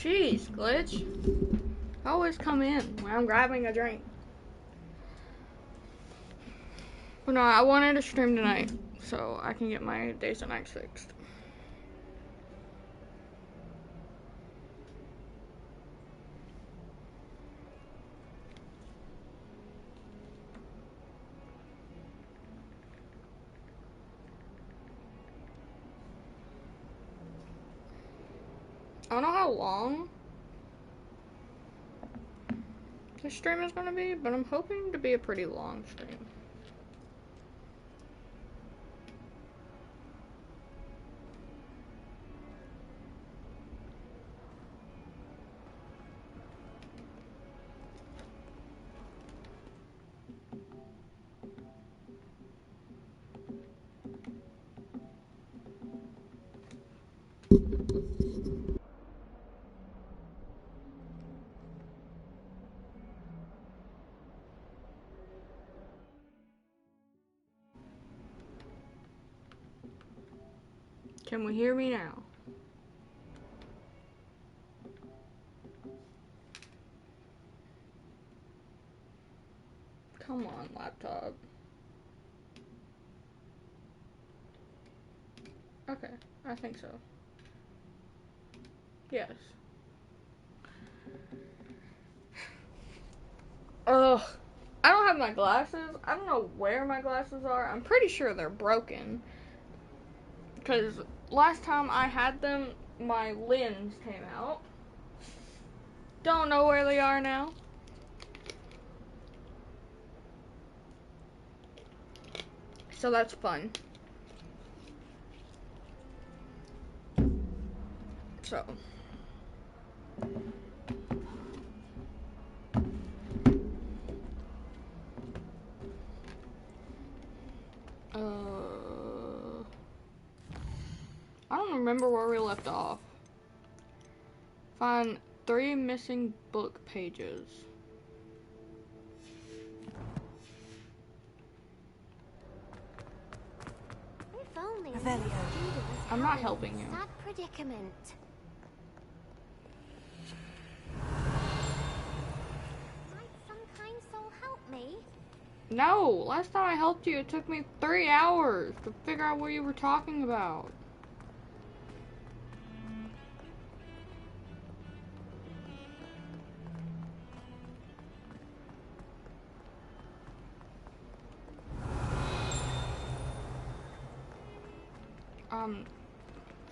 Jeez, Glitch. Always come in when I'm grabbing a drink. But no, I wanted to stream tonight so I can get my days and nights fixed. I don't know how long the stream is going to be, but I'm hoping to be a pretty long stream. Can we hear me now? Come on, laptop. Okay, I think so. Yes. Ugh. I don't have my glasses. I don't know where my glasses are. I'm pretty sure they're broken. Because last time I had them, my lens came out. Don't know where they are now. So that's fun. So. I don't remember where we left off. Find 3 missing book pages. If only I'm not helping you. Sad predicament. Might some kind soul help me? No, last time I helped you, it took me 3 hours to figure out what you were talking about.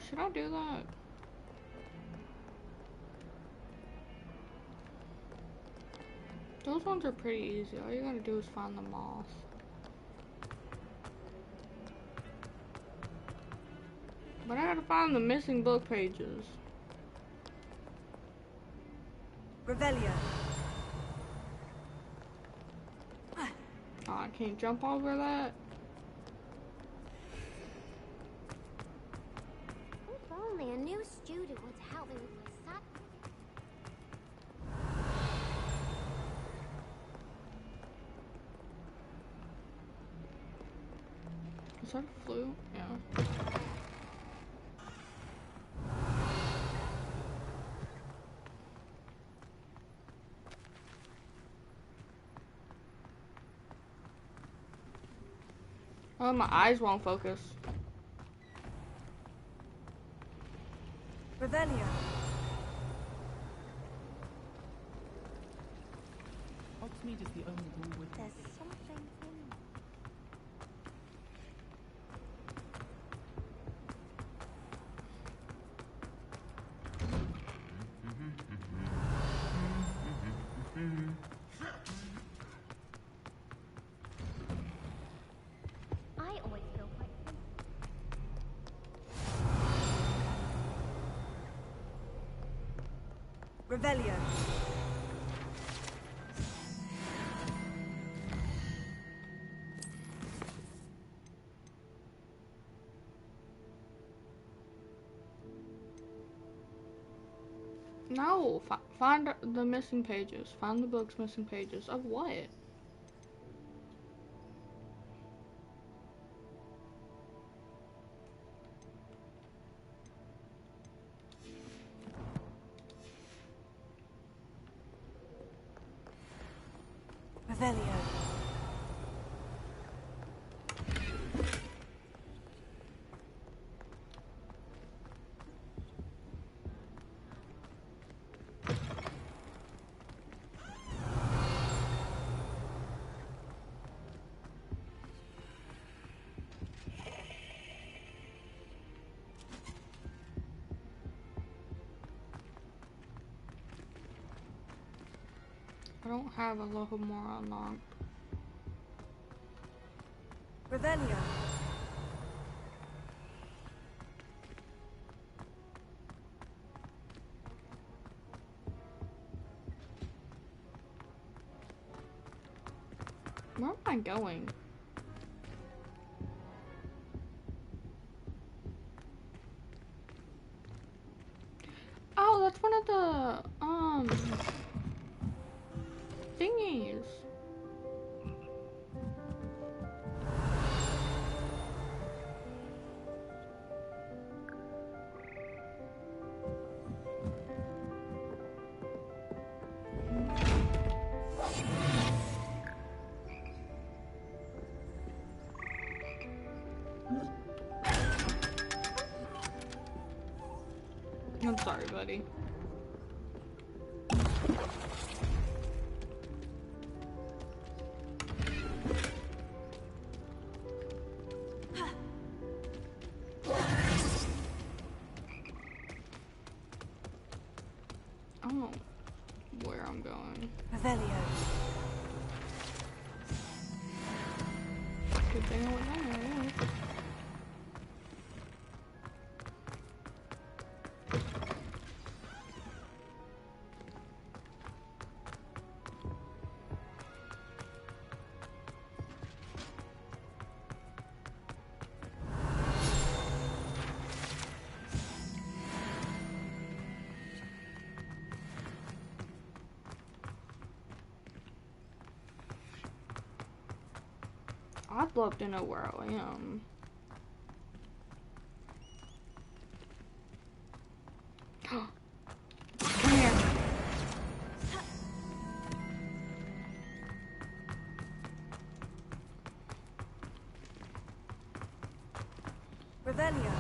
Should I do that? Those ones are pretty easy. All you gotta do is find the moth. But I gotta find the missing book pages. Revelio. Oh, I can't jump over that. If only a new student would help me with my sad. Is that a flu? Yeah. Oh, my eyes won't focus. Revelio. Hogsmeade is the only rule with There's something in I always feel quite Revelio. No, find the missing pages. Find the book's missing pages. Of what? Revelio. I don't have a Lohomora unlocked. Revelio. Where am I going? Oh, that's one of the thingies. I'm sorry, buddy. I don't know where I'm going. Revelio. Good thing I went down there, yeah. I'd love to know where I am. Come here. Revelio.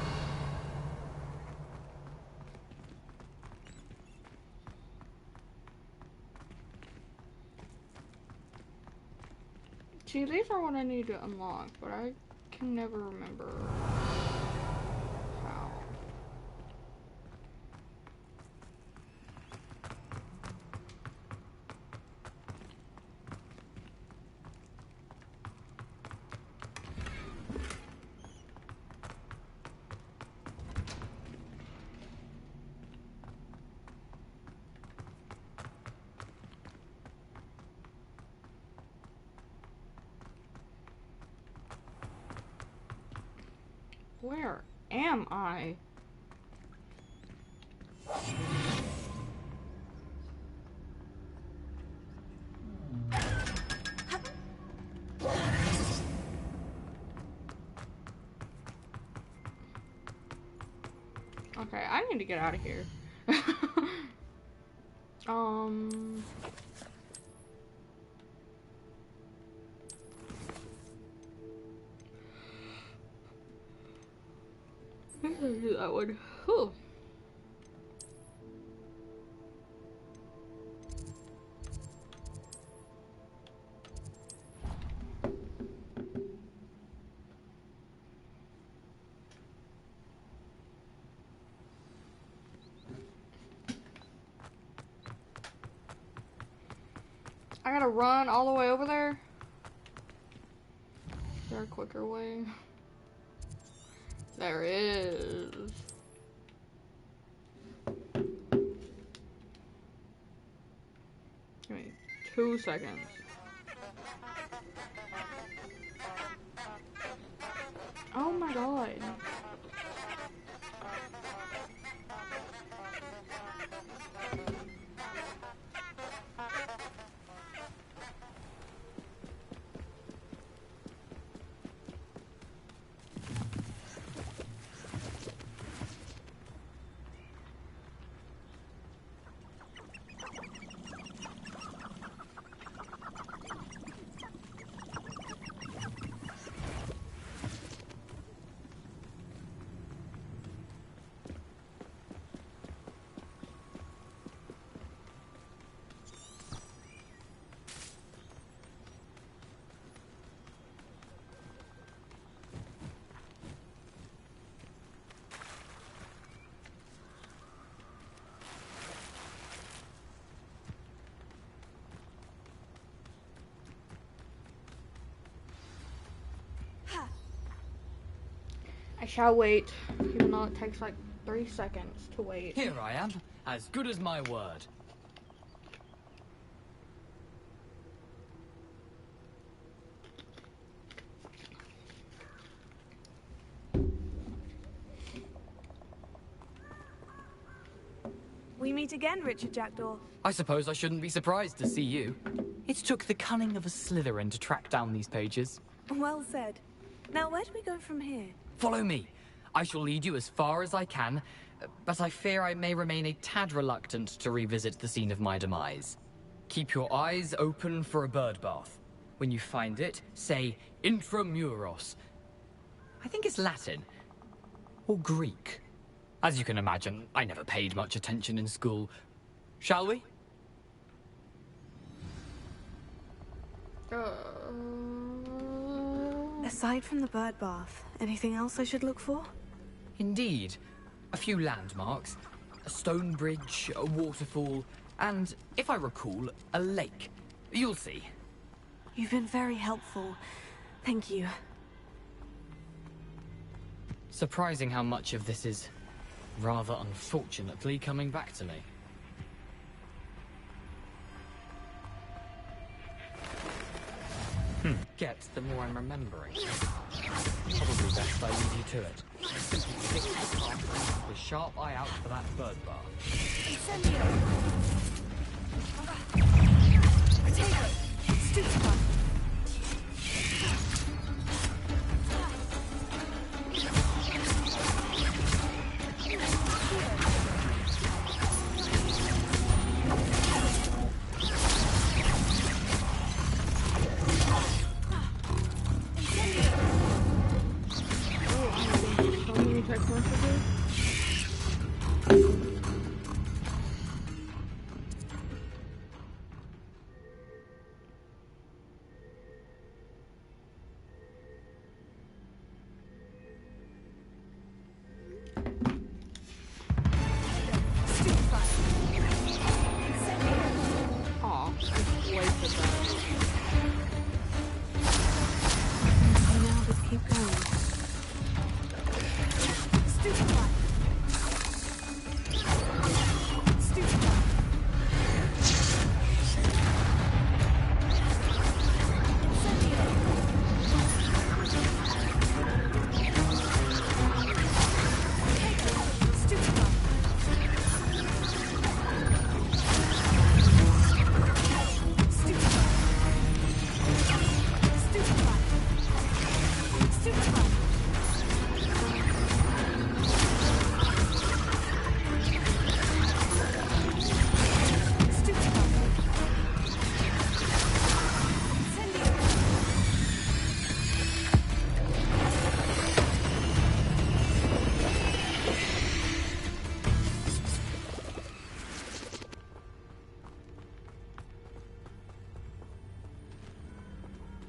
See, these are what I need to unlock, but I can never remember how. Where am I? Okay, I need to get out of here. I'm gonna do that one. Whew. I gotta run all the way over there. Is there a quicker way? There is. Give me 2 seconds. Oh my god. I shall wait, even though it takes like 3 seconds to wait. Here I am, as good as my word. We meet again, Richard Jackdaw. I suppose I shouldn't be surprised to see you. It took the cunning of a Slytherin to track down these pages. Well said. Now, where do we go from here? Follow me. I shall lead you as far as I can, but I fear I may remain a tad reluctant to revisit the scene of my demise. Keep your eyes open for a bird bath. When you find it, say Intramuros. I think it's Latin. Or Greek. As you can imagine, I never paid much attention in school. Shall we? Aside from the bird bath, anything else I should look for? Indeed. A few landmarks. A stone bridge, a waterfall, and, if I recall, a lake. You'll see. You've been very helpful. Thank you. Surprising how much of this is, rather unfortunately, coming back to me. Get the more I'm remembering. Probably best I leave you to it. Simply stick to the path and keep a sharp eye out for that bird bath. Incendio! Potato! Stupefy!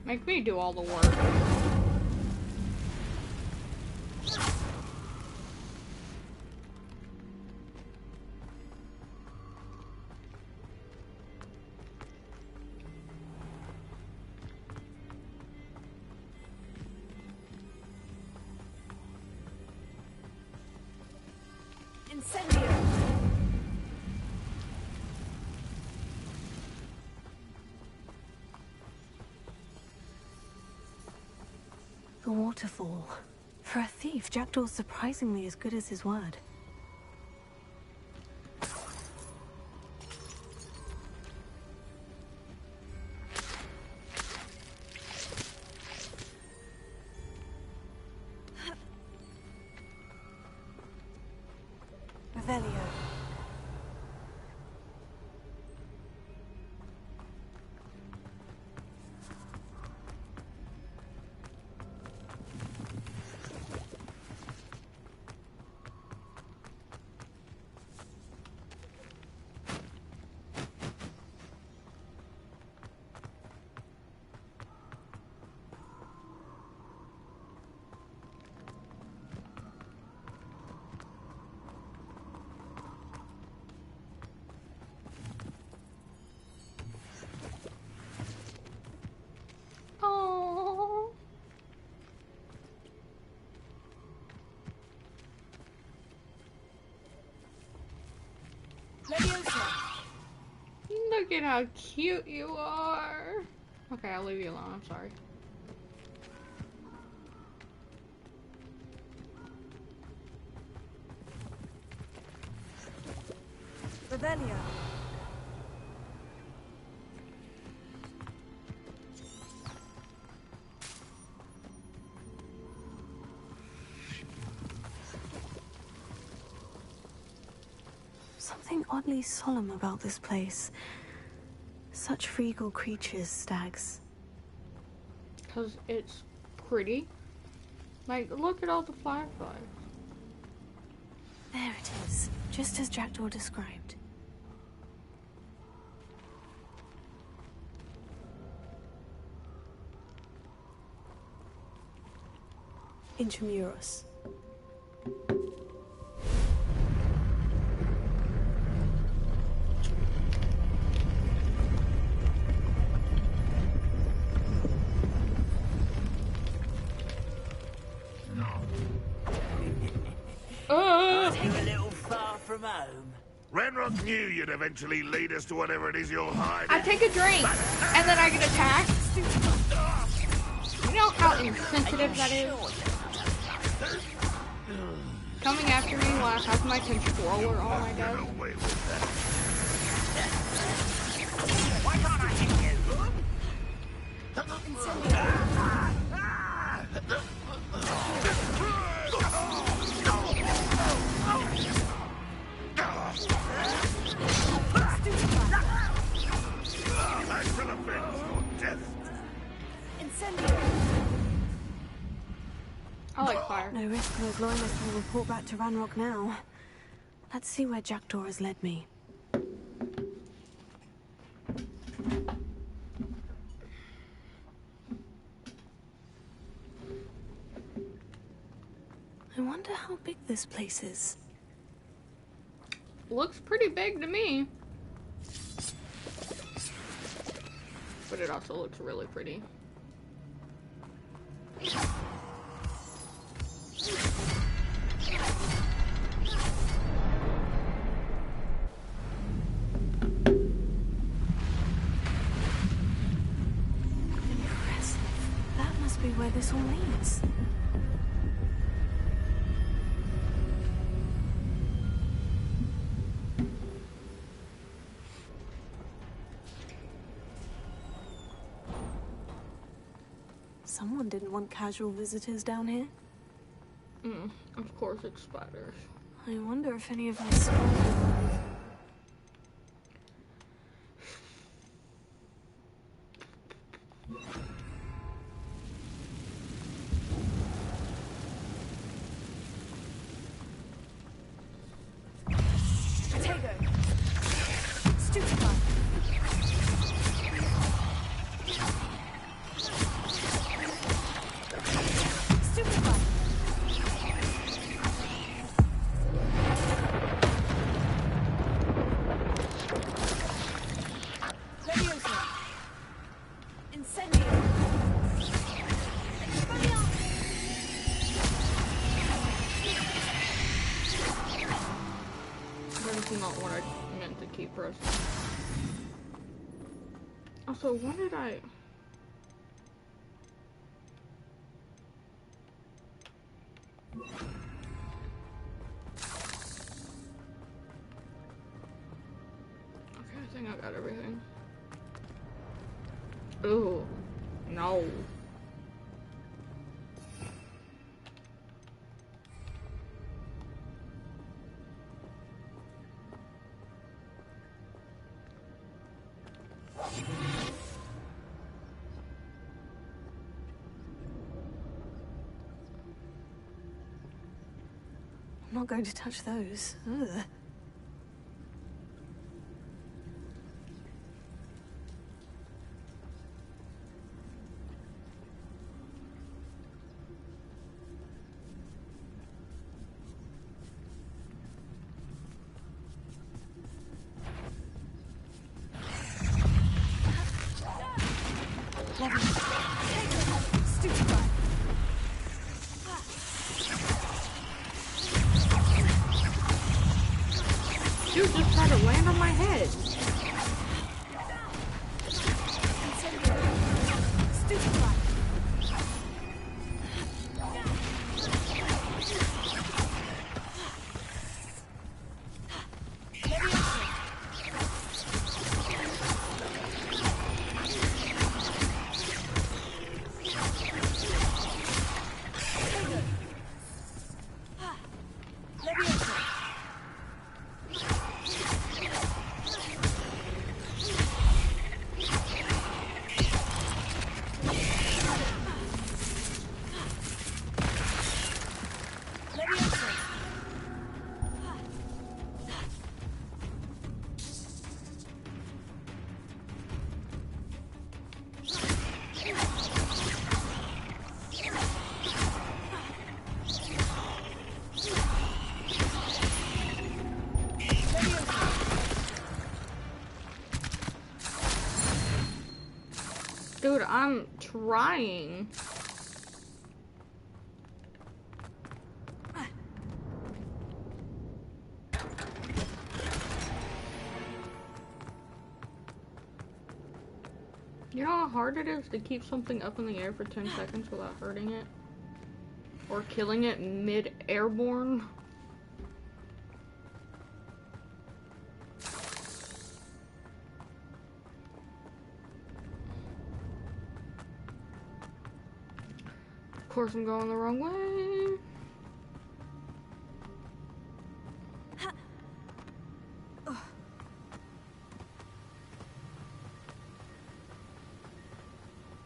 Make me do all the work. Incendio! The waterfall. For a thief, Jackdaw's surprisingly as good as his word. Revelio. at how cute you are. Okay, I'll leave you alone. I'm sorry. Revelio. Something oddly solemn about this place. Such regal creatures, stags. Because it's pretty. Like, look at all the fireflies. There it is, just as Jackdaw described. Intramuros. You're a little far from home. Ranrock knew you'd eventually lead us to whatever it is you're hiding. I take a drink, and then I get attacked. You know how insensitive that is? Coming after me while I have my controller on my desk. No way with that. Why can't I hit you? I like fire. No risk, no Gloinus will report back to Ranrock now. Let's see where Jackdaw has led me. I wonder how big this place is. Looks pretty big to me. But it also looks really pretty. Impressive. That must be where this all leads. Someone didn't want casual visitors down here. Of course it's spiders. I wonder if any of my spiders... That's not what I meant to keep pressing. Also, when did I... Okay, I think I got everything. Ooh, no. I'm not going to touch those. Ugh. You just tried to land on my head. Dude, I'm trying. You know how hard it is to keep something up in the air for 10 seconds without hurting it? Or killing it mid-airborne? Of course I'm going the wrong way.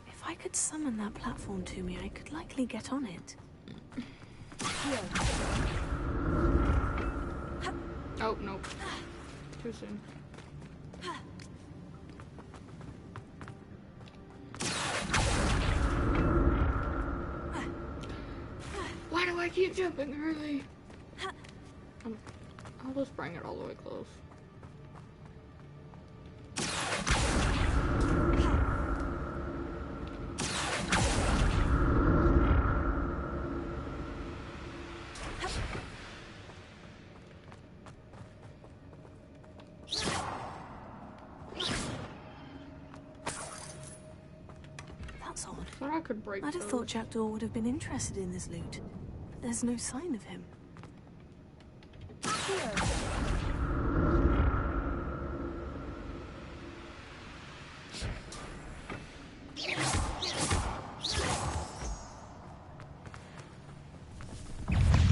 If I could summon that platform to me, I could likely get on it. Oh, nope. Too soon. Why do I keep jumping early? I'll just bring it all the way close. That's odd. Thought I could break I'd have those. thought Jackdaw would have been interested in this loot. But there's no sign of him.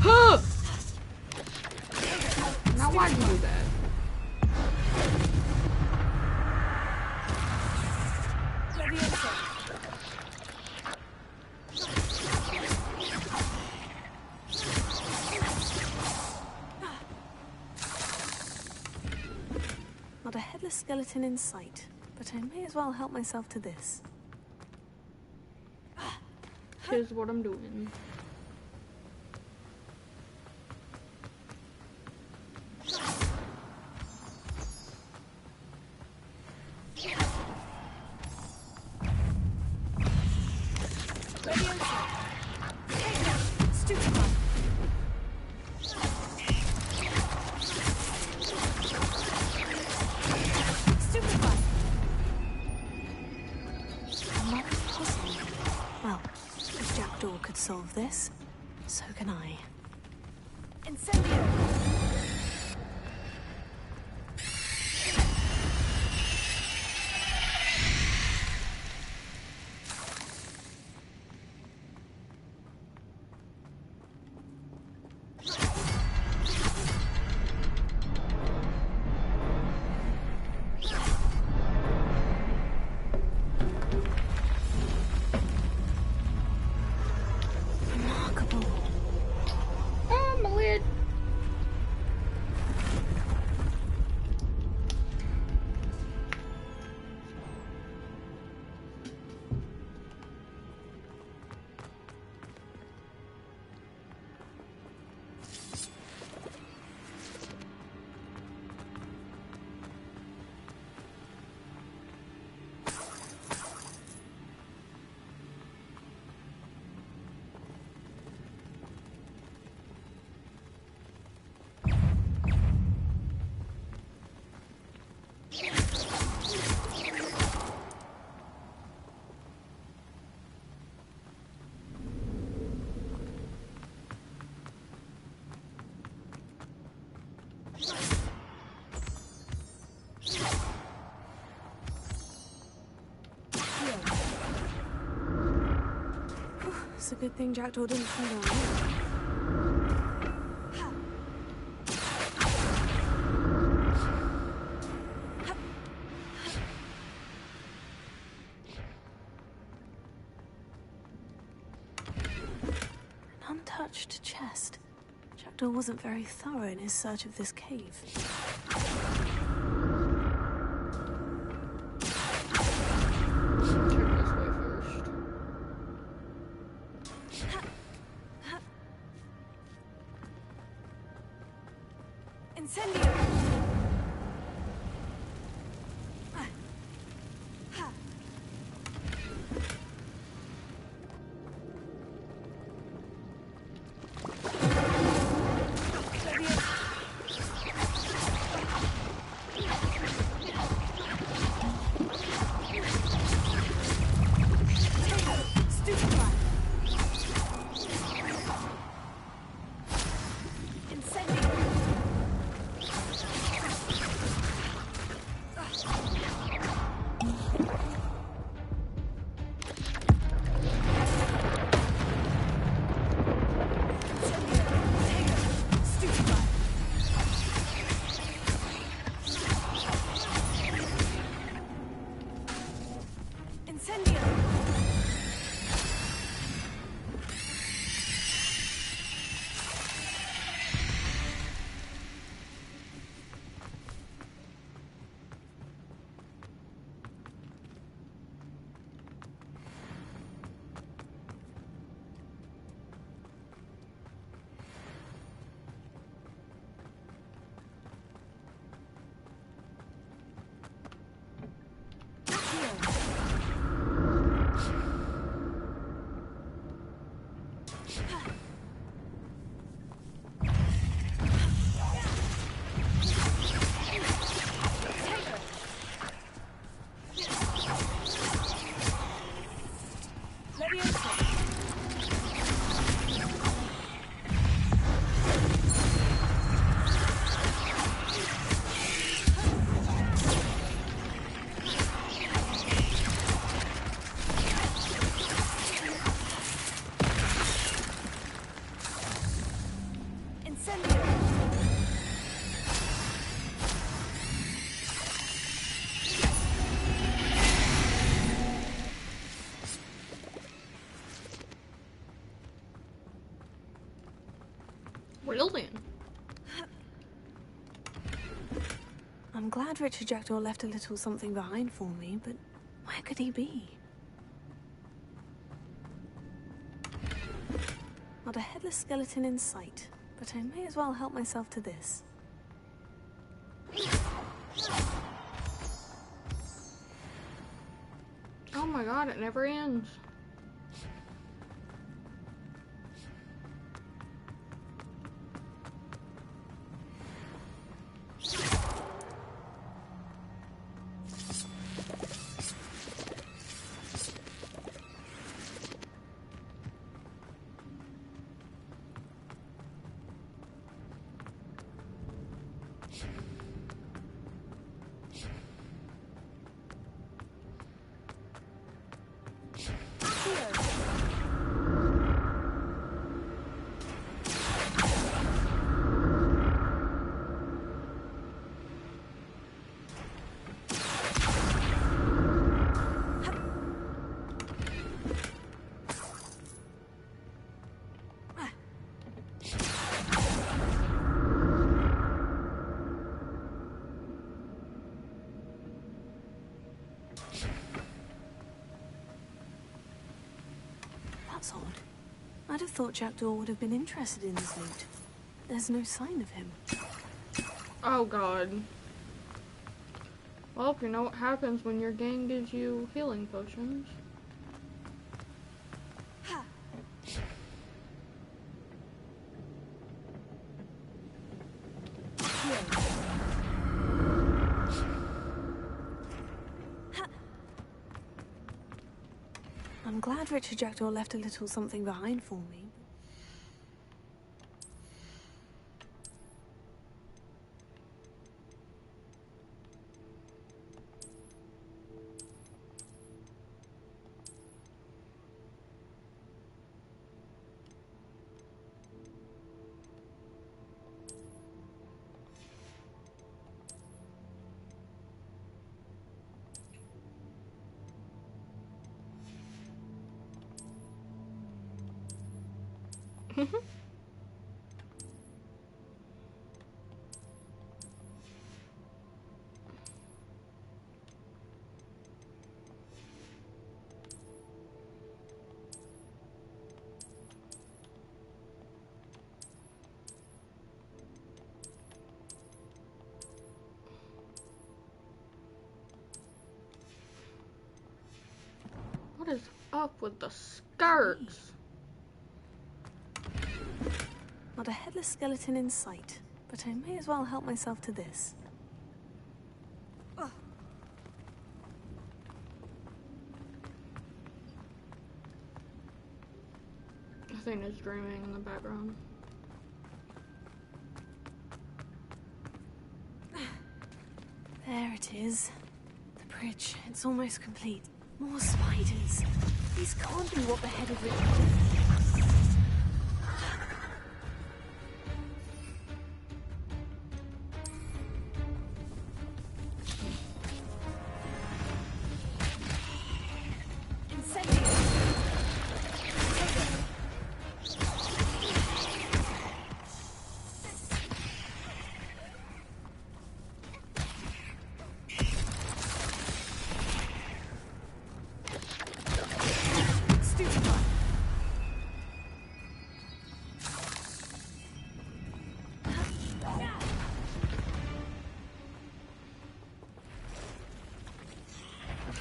Huh! Now why'd you do that? Not a headless skeleton in sight, but I may as well help myself to this. Here's what I'm doing. Well, if Jackdaw could solve this, so can I. Remarkable. Oh, my lid. It's a good thing Jackdaw didn't come down here. An untouched chest. Jackdaw wasn't very thorough in his search of this cave. Check this way first. Incendio! Brilliant. I'm glad Richard Jackdaw left a little something behind for me, but where could he be? Not a headless skeleton in sight, but I may as well help myself to this. Oh my god, it never ends. That's odd. I'd have thought Jackdaw would have been interested in this loot. There's no sign of him. Oh god. Well, you know what happens when your gang gives you healing potions. I'm glad Richard Jackdaw left a little something behind for me. What is up with the skirts? Not a headless skeleton in sight, but I may as well help myself to this. Athena's dreaming in the background. There it is. The bridge. It's almost complete. More spiders. These can't be what the head of it.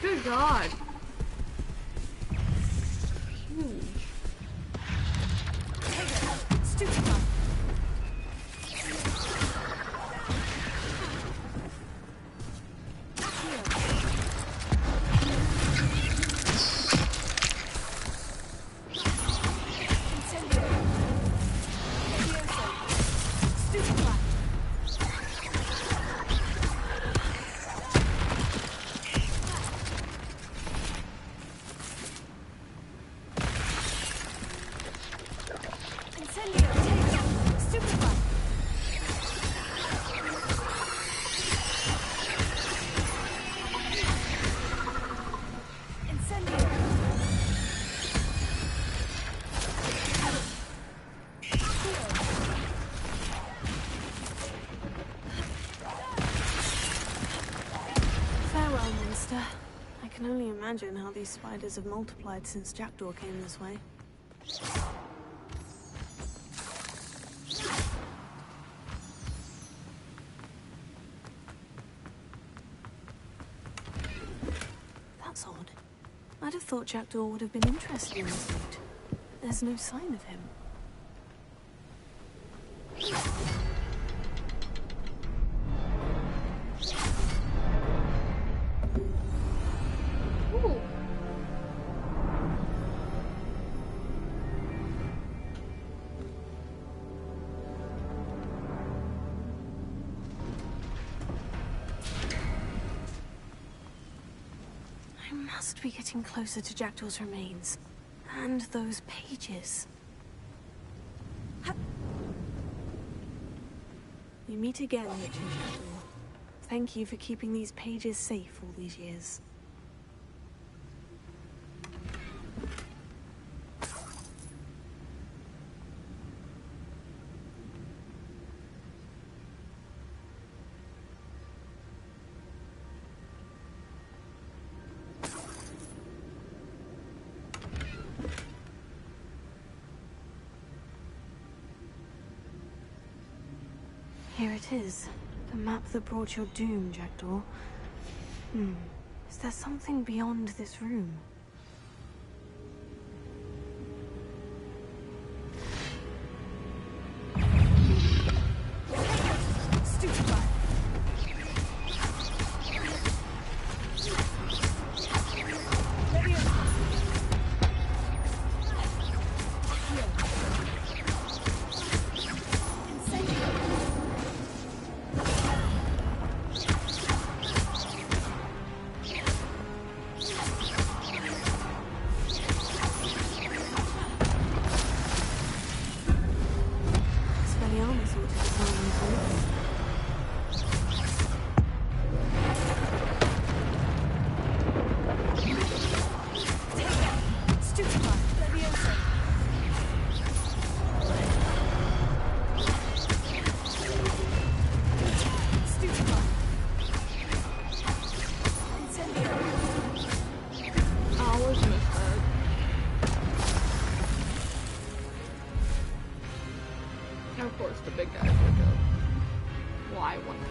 Good God. Huge. imagine how these spiders have multiplied since Jackdaw came this way. That's odd. I'd have thought Jackdaw would have been interested in this loot. There's no sign of him. Ooh. I must be getting closer to Jackdaw's remains. And those pages. We meet again, Richard Jackdaw. Thank you for keeping these pages safe all these years. Here it is. The map that brought your doom, Jackdaw. Is there something beyond this room? Of course, the big guys would go. Why wouldn't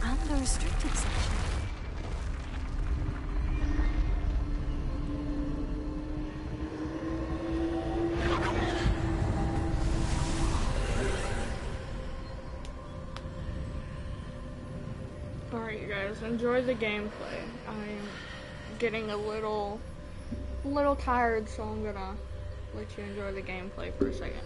and the restricted section. Alright, you guys, enjoy the gameplay. I'm getting a little tired, so I'm gonna let you enjoy the gameplay for a second.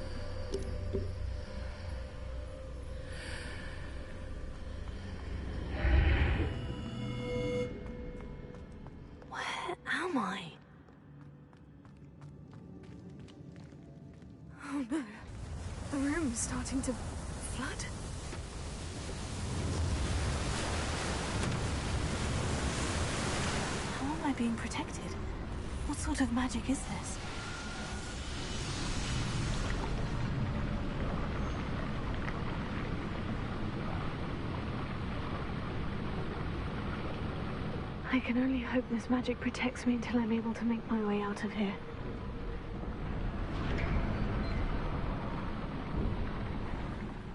Where am I? Oh no, the room's starting to flood. How am I being protected? What sort of magic is this? I can only hope this magic protects me until I'm able to make my way out of here.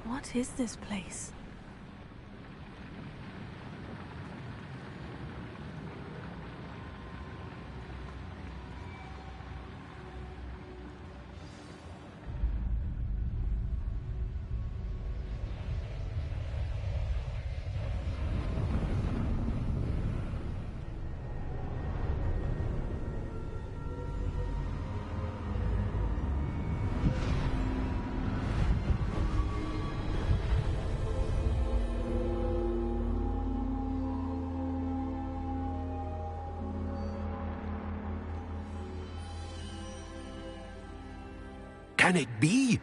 What is this place? Can it be?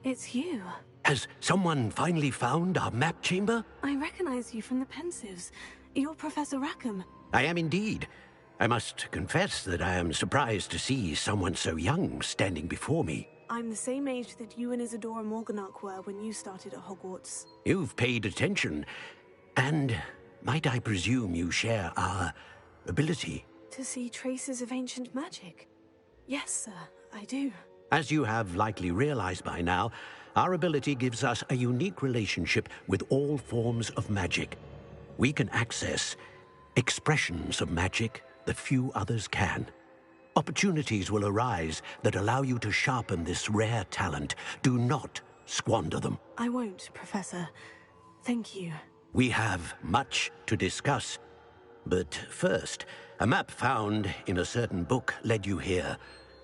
It's you. Has someone finally found our map chamber? I recognize you from the Pensives. You're Professor Rackham. I am indeed. I must confess that I am surprised to see someone so young standing before me. I'm the same age that you and Isadora Morganach were when you started at Hogwarts. You've paid attention. And might I presume you share our ability? To see traces of ancient magic? Yes, sir, I do. As you have likely realized by now, our ability gives us a unique relationship with all forms of magic. We can access expressions of magic that few others can. Opportunities will arise that allow you to sharpen this rare talent. Do not squander them. I won't, Professor. Thank you. We have much to discuss. But first, a map found in a certain book led you here.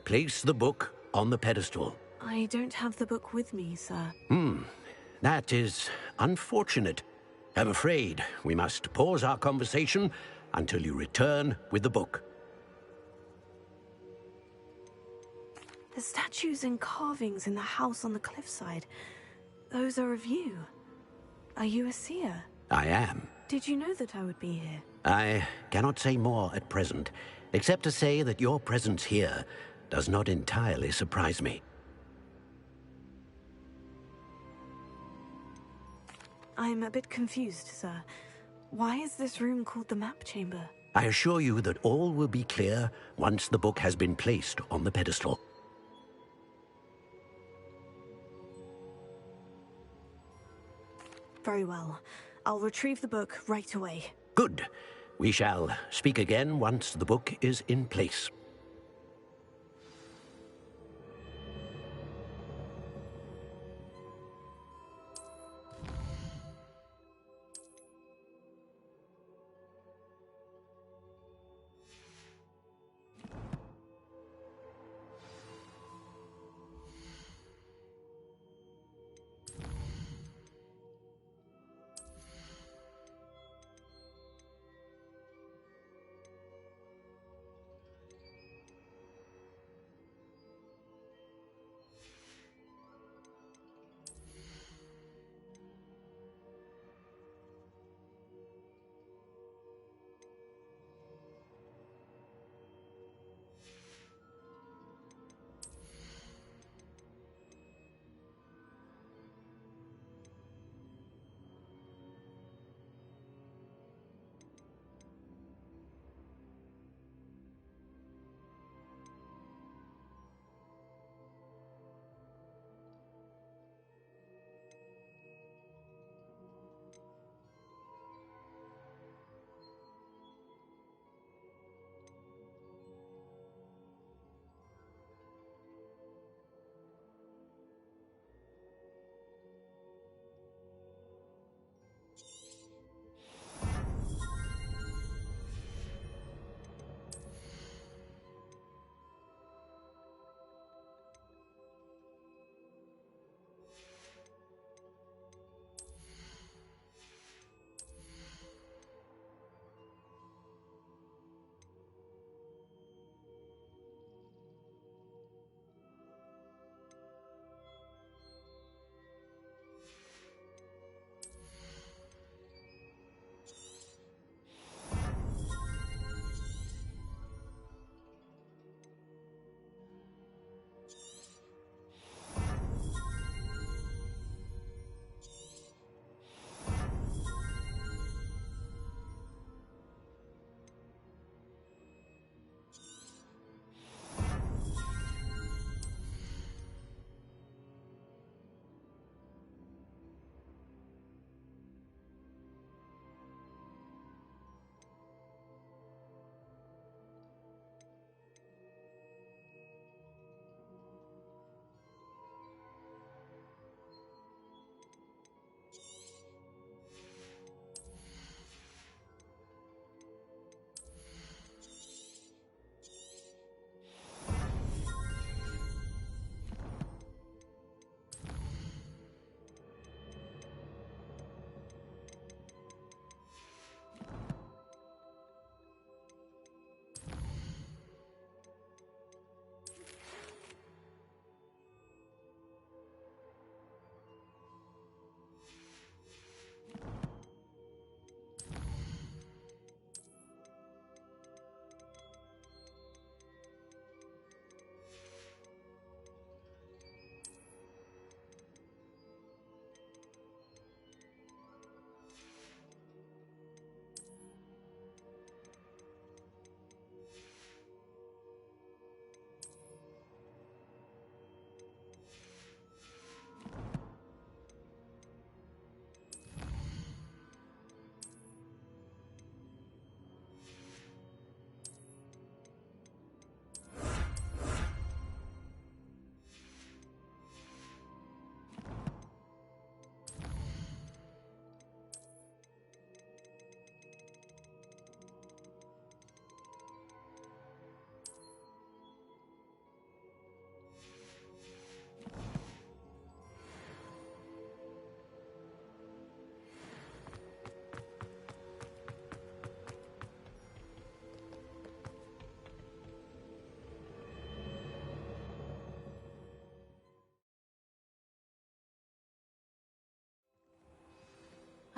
Place the book on the pedestal. I don't have the book with me, sir. That is unfortunate. I'm afraid we must pause our conversation until you return with the book. The statues and carvings in the house on the cliffside, those are of you. Are you a seer? I am. Did you know that I would be here? I cannot say more at present, except to say that your presence here does not entirely surprise me. I'm a bit confused, sir. Why is this room called the map chamber? I assure you that all will be clear once the book has been placed on the pedestal. Very well. I'll retrieve the book right away. Good. We shall speak again once the book is in place.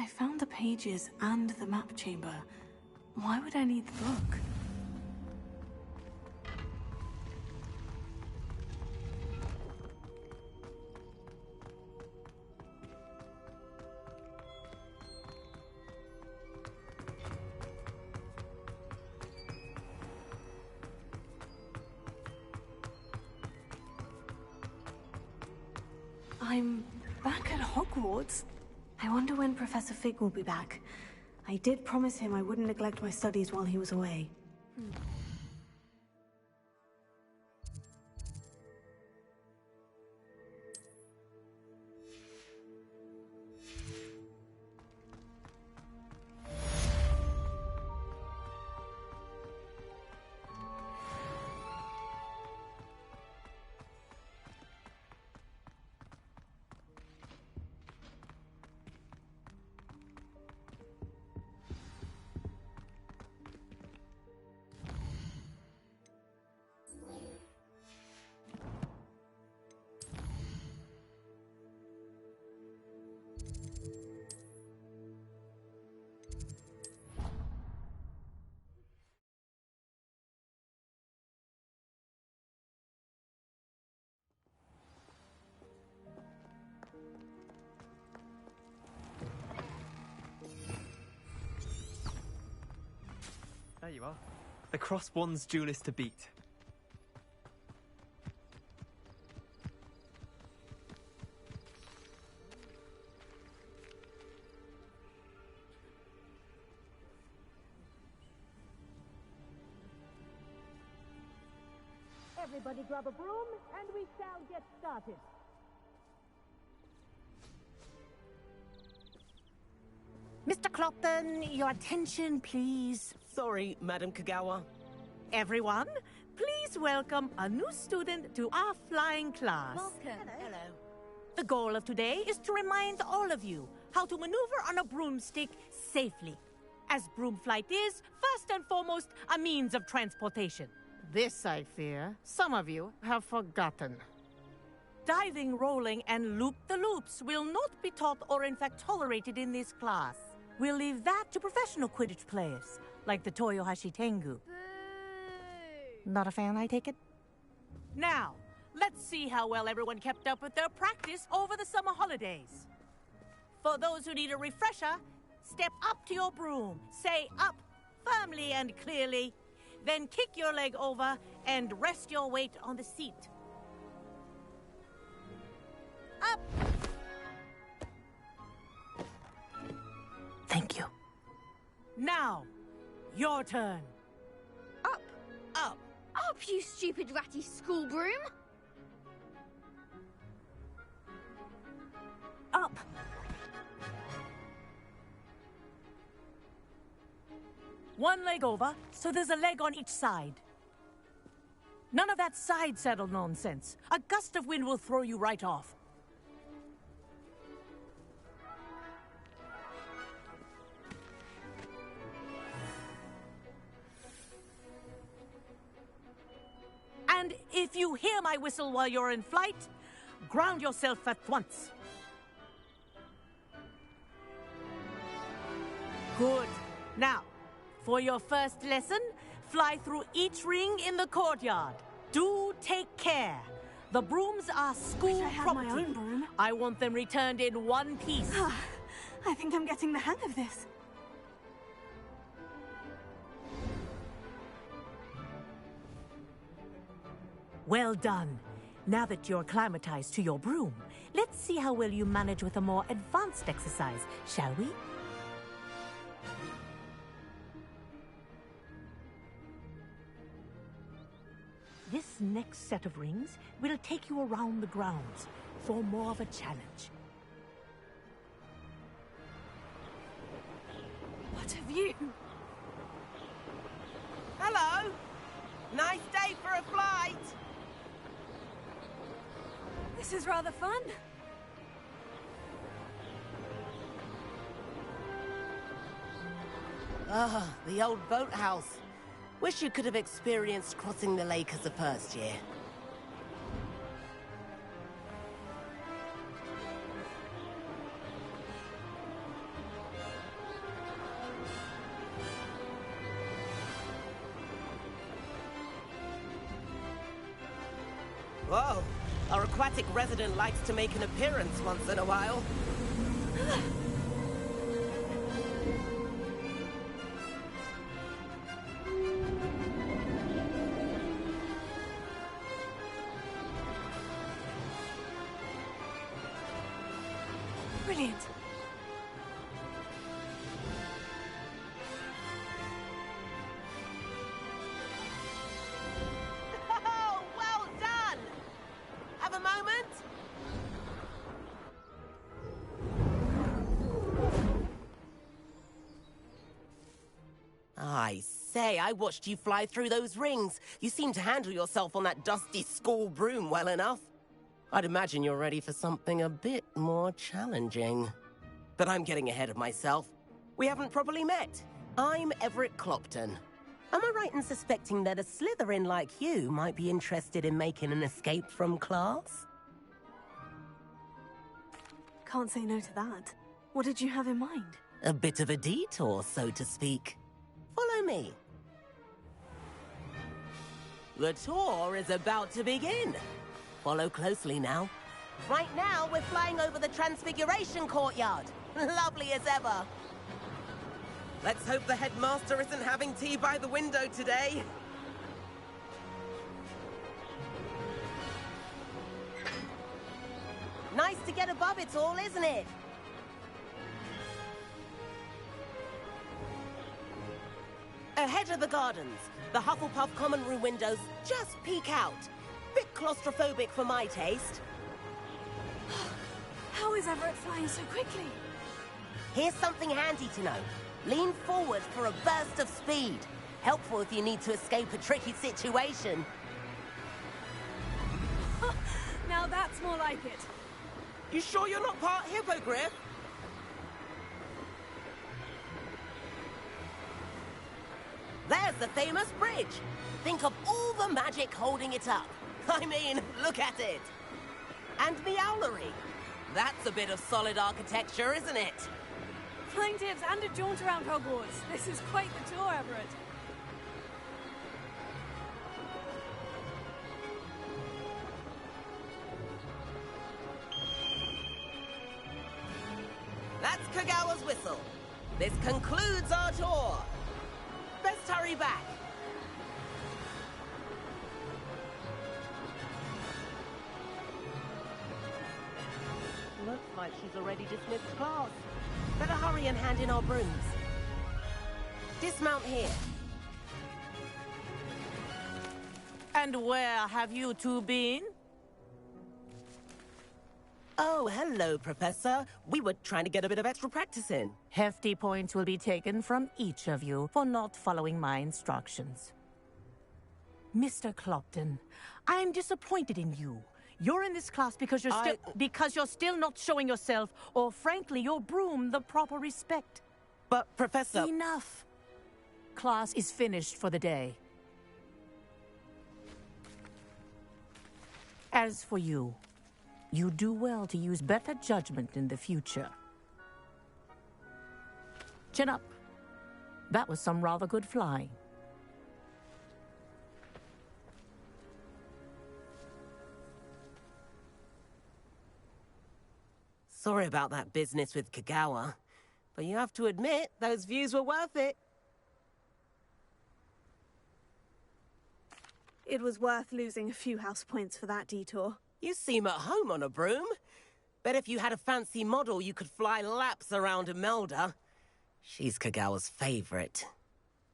I found the pages and the map chamber. Why would I need the book? I'm back at Hogwarts. I wonder when Professor Fig will be back. I did promise him I wouldn't neglect my studies while he was away. There you are. The Crosswands duelist to beat. Everybody grab a broom, and we shall get started. Mr. Clopton, your attention, please. Sorry, Madam Kagawa. Everyone, please welcome a new student to our flying class. Welcome. Hello. The goal of today is to remind all of you how to maneuver on a broomstick safely, as broom flight is, first and foremost, a means of transportation. This, I fear, some of you have forgotten. Diving, rolling, and loop-the-loops will not be taught or in fact tolerated in this class. We'll leave that to professional Quidditch players, like the Toyohashi Tengu. Not a fan, I take it? Now, let's see how well everyone kept up with their practice over the summer holidays. For those who need a refresher, step up to your broom, say up firmly and clearly, then kick your leg over and rest your weight on the seat. Up! Thank you. Now, your turn. Up! Up! Up, you stupid ratty school broom! Up! One leg over, so there's a leg on each side. None of that side saddle nonsense. A gust of wind will throw you right off. And if you hear my whistle while you're in flight, ground yourself at once. Good. Now, for your first lesson, fly through each ring in the courtyard. Do take care. The brooms are school I had property. my own broom. I want them returned in one piece. I think I'm getting the hang of this. Well done. Now that you're acclimatized to your broom, let's see how well you manage with a more advanced exercise, shall we? This next set of rings will take you around the grounds for more of a challenge. What have you? Hello. Nice day for a flight. This is rather fun. Ah, the old boathouse. Wish you could have experienced crossing the lake as a first year. Whoa, our aquatic resident likes to make an appearance once in a while. Brilliant. Oh, well done! Have a moment? I say, I watched you fly through those rings. You seem to handle yourself on that dusty school broom well enough. I'd imagine you're ready for something a bit more challenging. But I'm getting ahead of myself. We haven't properly met. I'm Everett Clopton. Am I right in suspecting that a Slytherin like you might be interested in making an escape from class? Can't say no to that. What did you have in mind? A bit of a detour, so to speak. Follow me. The tour is about to begin. Follow closely now. Right now, we're flying over the Transfiguration Courtyard. Lovely as ever. Let's hope the headmaster isn't having tea by the window today. Nice to get above it all, isn't it? Ahead of the gardens, the Hufflepuff common room windows just peek out. Bit claustrophobic for my taste. How is Everett flying so quickly? Here's something handy to know. Lean forward for a burst of speed. Helpful if you need to escape a tricky situation. Now that's more like it. You sure you're not part hippogriff? There's the famous bridge. Think of all the magic holding it up. I mean, look at it. And the owlery. That's a bit of solid architecture, isn't it? Flying tips and a jaunt around Hogwarts. This is quite the tour, Everett. That's Kagawa's whistle. This concludes our tour. Best hurry back. Looks like she's already dismissed class. Better hurry and hand in our brooms. Dismount here. And where have you two been? Oh, hello, Professor. We were trying to get a bit of extra practice in. Hefty points will be taken from each of you for not following my instructions. Mr. Clopton, I am disappointed in you. You're in this class because you're still not showing yourself, or frankly, your broom the proper respect. But, Professor... Enough. Class is finished for the day. As for you, you do well to use better judgment in the future. Chin up. That was some rather good flying. Sorry about that business with Kagawa, but you have to admit, those views were worth it. It was worth losing a few house points for that detour. You seem at home on a broom. Bet if you had a fancy model, you could fly laps around Imelda. She's Kagawa's favorite.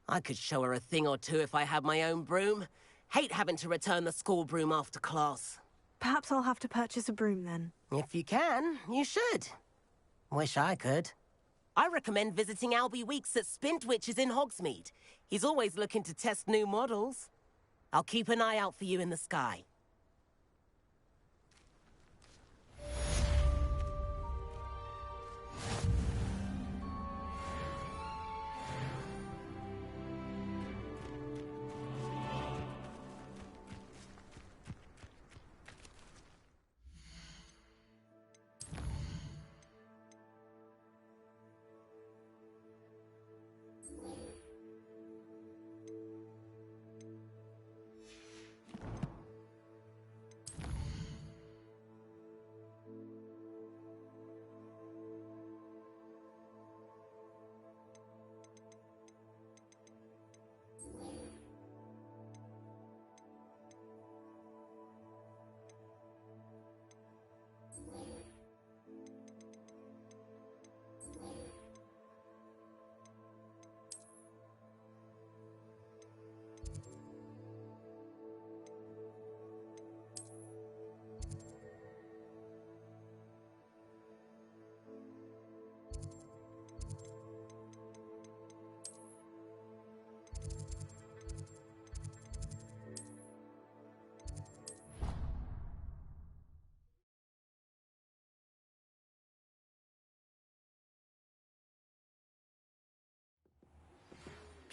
I could show her a thing or two if I had my own broom. Hate having to return the school broom after class. Perhaps I'll have to purchase a broom then. If you can, you should. Wish I could. I recommend visiting Albie Weeks at Spintwitches in Hogsmeade. He's always looking to test new models. I'll keep an eye out for you in the sky.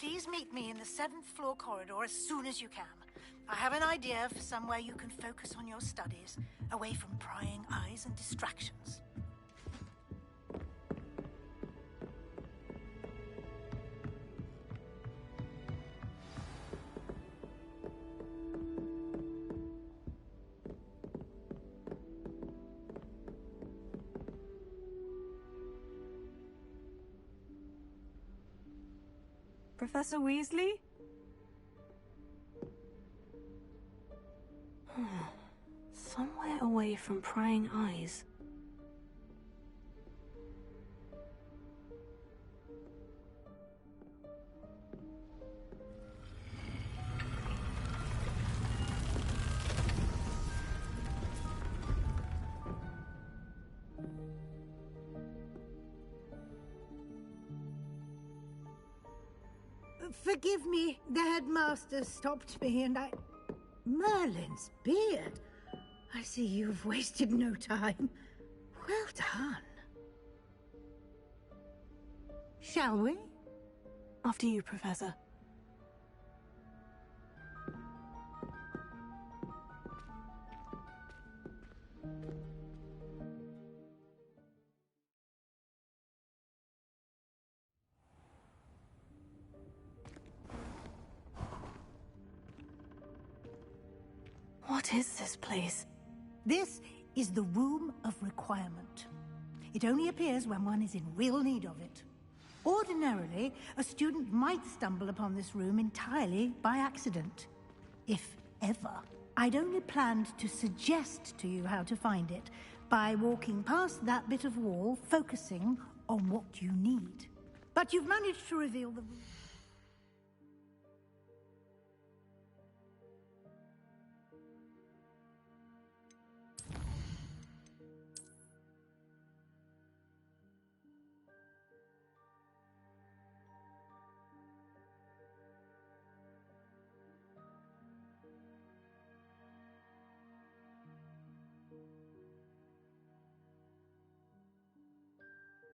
Please meet me in the 7th floor corridor as soon as you can. I have an idea for somewhere you can focus on your studies, away from prying eyes and distractions. Professor Weasley? Somewhere away from prying eyes. Forgive me, the headmaster stopped me and I... Merlin's beard. I see you've wasted no time. Well done. Shall we? After you, Professor. What is this place? This is the Room of Requirement. It only appears when one is in real need of it. Ordinarily, a student might stumble upon this room entirely by accident. If ever. I'd only planned to suggest to you how to find it by walking past that bit of wall, focusing on what you need. But you've managed to reveal the room.